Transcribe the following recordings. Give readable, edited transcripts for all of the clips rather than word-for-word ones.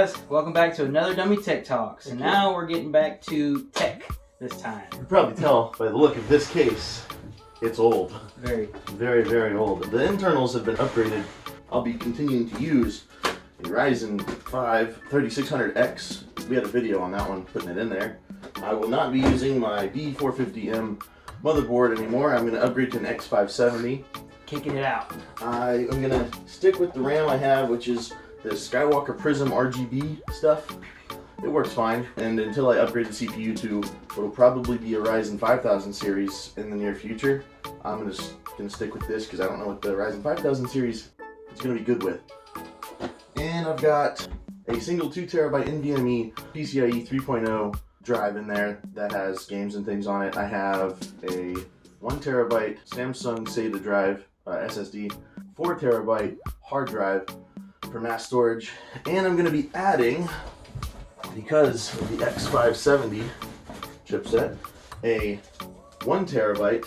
guys, welcome back to another Dummy Tech Talk. So now we're getting back to tech this time. You can probably tell by the look of this case, it's old. Very, very old. The internals have been upgraded. I'll be continuing to use a Ryzen 5 3600X. We had a video on that one, putting it in there. I will not be using my B450M motherboard anymore. I'm going to upgrade to an X570. Kicking it out. I am going to stick with the RAM I have, which is the Skywalker Prism RGB stuff. It works fine, and until I upgrade the CPU to what'll probably be a Ryzen 5000 series in the near future, I'm just gonna stick with this because I don't know what the Ryzen 5000 series is gonna be good with. And I've got a single 2TB NVMe PCIe 3.0 drive in there that has games and things on it. I have a 1TB Samsung SATA drive, SSD, 4TB hard drive for mass storage, and I'm going to be adding, because of the X570 chipset, a 1TB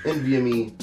NVMe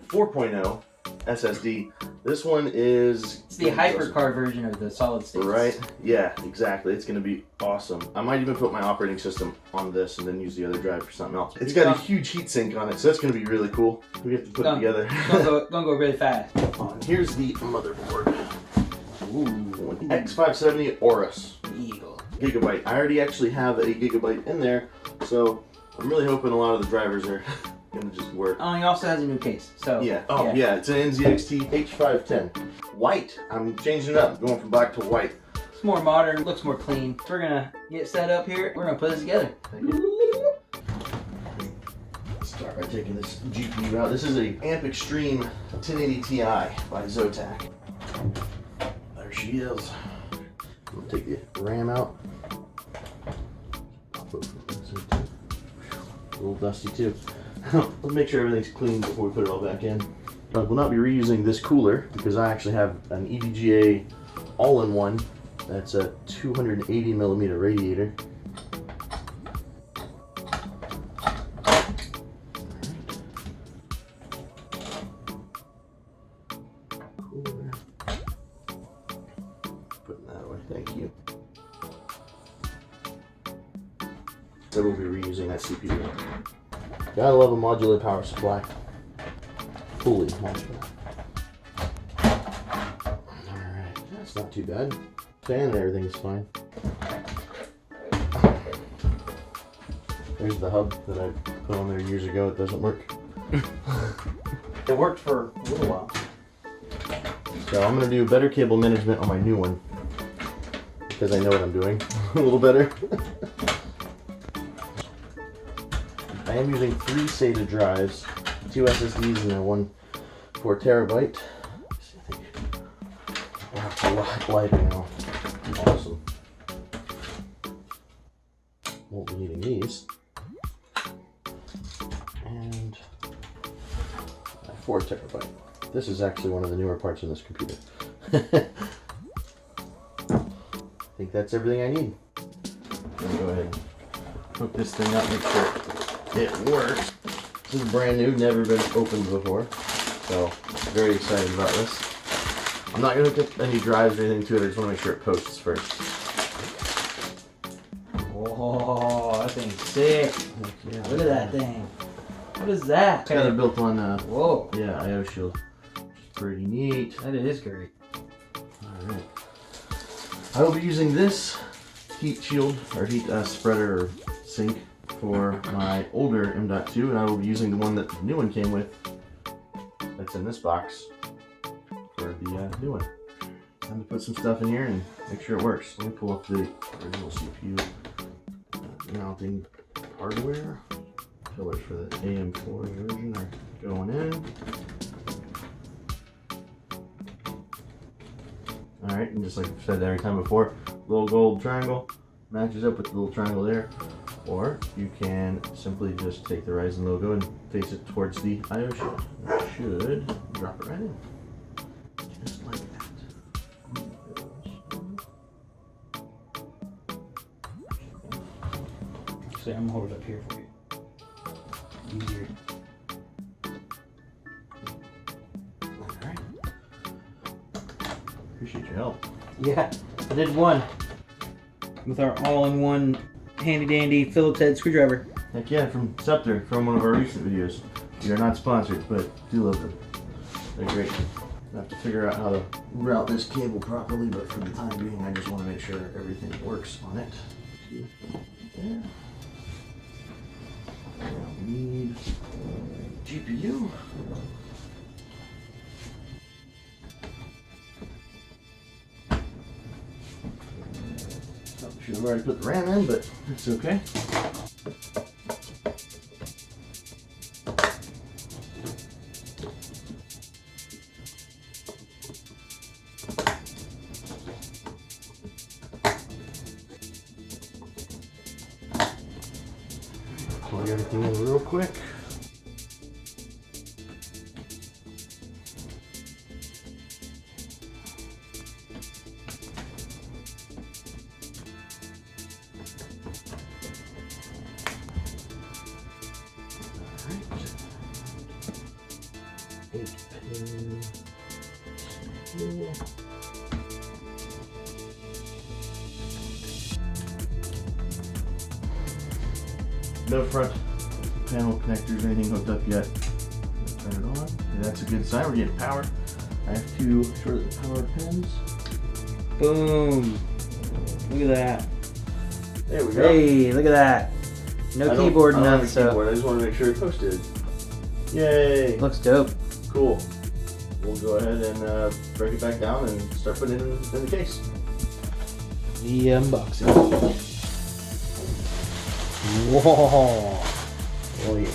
4.0 SSD. This one is... It's the hypercard version of the solid state. Right? Yeah, exactly. It's going to be awesome. I might even put my operating system on this and then use the other drive for something else. It's got a huge heatsink on it, so that's going to be really cool. We have to put it together. Don't go really fast. Here's the motherboard. Ooh, X570 AORUS Eagle. Gigabyte. I already actually have a Gigabyte in there, so I'm really hoping a lot of the drivers are gonna just work. Oh, he also has a new case, so. Yeah. Oh, yeah. It's an NZXT H510. White. I'm changing it up, going from black to white. It's more modern, looks more clean. We're gonna get set up here. We're gonna put this together. Thank you. Let's start by taking this GPU out. This is a Amp Extreme 1080 Ti by Zotac. There she is. I'm gonna take the RAM out. A little dusty too. Let's make sure everything's clean before we put it all back in. I will not be reusing this cooler because I actually have an EVGA all-in-one. That's a 280mm radiator. Cooler. Putting that away, thank you. I will be reusing that CPU. Gotta love a modular power supply. Fully modular. Alright, that's not too bad. Fan and everything's fine. There's the hub that I put on there years ago. It doesn't work. It worked for a little while. So I'm gonna do better cable management on my new one because I know what I'm doing a little better. I am using 3 SATA drives, 2 SSDs, and then 1 4TB. I think I have to lock lighter now. Awesome. Won't be needing these. And 4TB. This is actually one of the newer parts of this computer. I think that's everything I need. Let me go ahead and hook this thing up, make sure it works. This is brand new, never been opened before, so very excited about this. I'm not going to hook up any drives or anything to it, I just want to make sure it posts first. Oh, that thing's sick. Yeah, look at that thing. What is that? It's kind of built on, whoa. Yeah, IO shield. Pretty neat. That is great. Alright. I will be using this heat shield, or heat spreader or sink for my older M.2, and I will be using the one that the new one came with that's in this box for the new one. Time to put some stuff in here and make sure it works. Let me pull up the original CPU mounting hardware. Pillars for the AM4 version are going in. Alright, and just like I've said every time before, little gold triangle matches up with the little triangle there. Or you can simply just take the Ryzen logo and face it towards the IO shield. It should drop it right in. Just like that. See, I'm gonna hold it up here for you. Easier. Alright. Appreciate your help. Yeah, I did one. with our all-in-one handy-dandy Phillips head screwdriver. Heck yeah, from Scepter, from one of our recent videos. We are not sponsored, but do love them. They're great. I have to figure out how to route this cable properly, but for the time being, I just want to make sure everything works on it. There. Now we need GPU. Should have already put the RAM in, but it's okay. Plug everything in real quick. No front panel connectors, anything hooked up yet. Turn it on. And that's a good sign. We're getting power. I have to short the power pins. Boom. Look at that. There we go. Hey, look at that. No keyboard, none, so. Keyboard. I just want to make sure it posted. Yay. Looks dope. Cool. We'll go ahead and break it back down and start putting it in the case. The unboxing. Whoa. Oh yeah.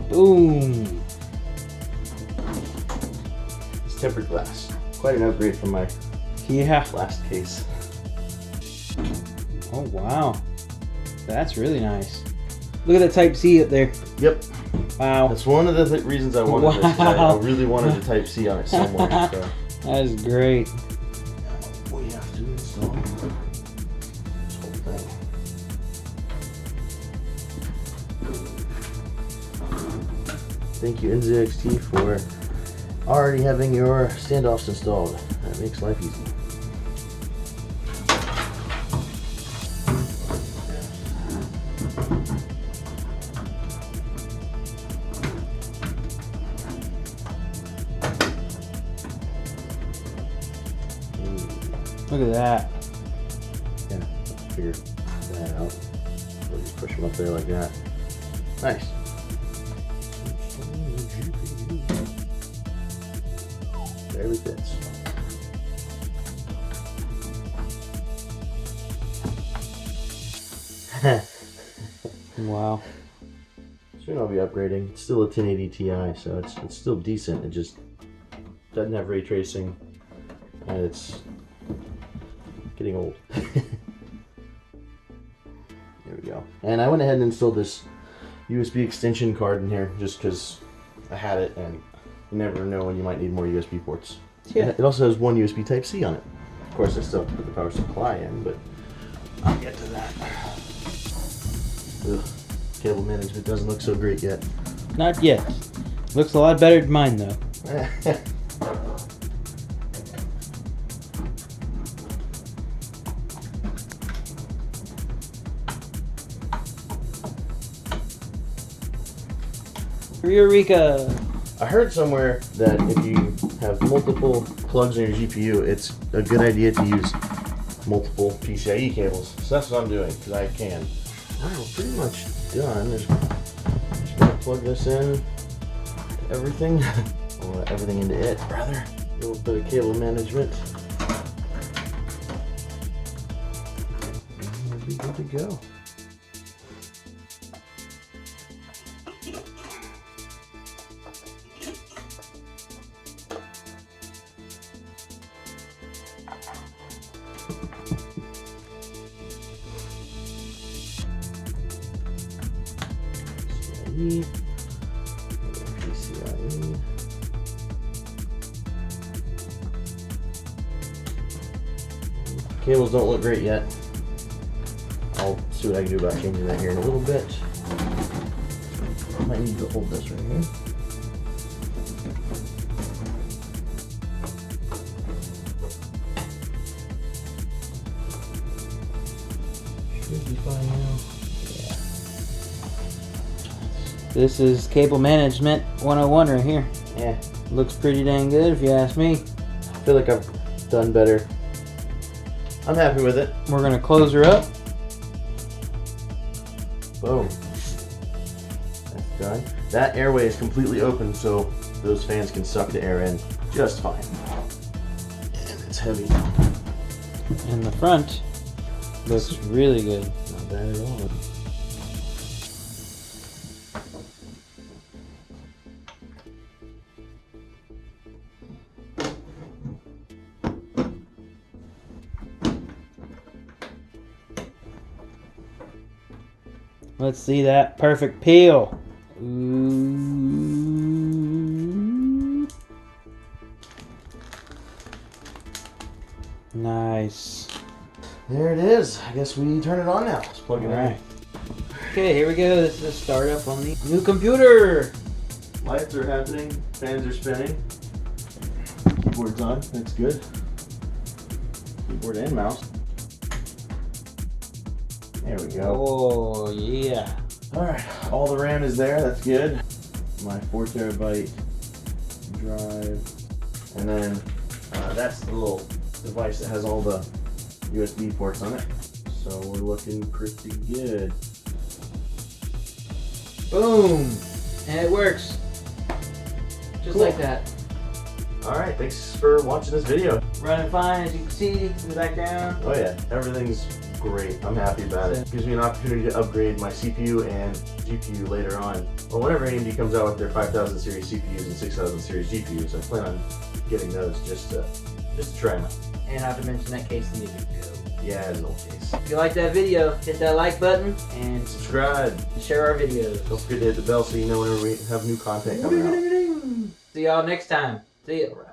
Boom. It's tempered glass. Quite an upgrade from my last case. Oh wow. That's really nice. Look at that Type-C up there. Yep. Wow. That's one of the reasons I wanted this. I really wanted the Type-C on it somewhere. So. That is great. We have to install this whole thing. Thank you, NZXT, for already having your standoffs installed. That makes life easy. Look at that. Yeah, figure that out. We'll just push them up there like that. Nice. Barely fits. Wow. Soon I'll be upgrading. It's still a 1080 Ti, so it's still decent. It just doesn't have ray tracing, and it's getting old. There we go. And I went ahead and installed this USB extension card in here just because I had it, and you never know when you might need more USB ports. Yeah. It also has one USB Type-C on it. Of course, I still have to put the power supply in, but I'll get to that. Ugh. Cable management doesn't look so great yet. Not yet. Looks a lot better than mine though. Eureka! I heard somewhere that if you have multiple plugs in your GPU, it's a good idea to use multiple PCIe cables. So that's what I'm doing, because I can. Alright, we're pretty much done. Just gonna plug this in to everything. Or everything into it, rather. A little bit of cable management. And we'll be good to go. PCIe. Cables don't look great yet. I'll see what I can do about changing that here in a little bit. Might need to hold this right here. This is cable management 101 right here. Yeah, Looks pretty dang good if you ask me. I feel like I've done better. I'm happy with it. We're gonna close her up. Boom. That's done. That airway is completely open, so those fans can suck the air in just fine. And it's heavy. And the front looks really good. Not bad at all. Let's see that perfect peel. Ooh. Nice. There it is. I guess we turn it on now. Let's plug it in. Okay, here we go. This is a startup on the new computer. Lights are happening. Fans are spinning. Keyboard's on. That's good. Keyboard and mouse. There we go. Oh, yeah. Alright, all the RAM is there. That's good. My 4 terabyte drive. And then that's the little device that has all the USB ports on it. So we're looking pretty good. Boom. And it works. Just Cool. like that. Alright, thanks for watching this video. Running fine, as you can see in the background. Oh yeah, everything's great. I'm happy about it. Gives me an opportunity to upgrade my CPU and GPU later on. Well, whenever AMD comes out with their 5000 series CPUs and 6000 series GPUs, I plan on getting those just to try them out. And not to mention that case needed to go. Yeah, it's an old case. If you like that video, hit that like button and Subscribe. share our videos. Don't forget to hit the bell so you know whenever we have new content coming out. See y'all next time. See ya.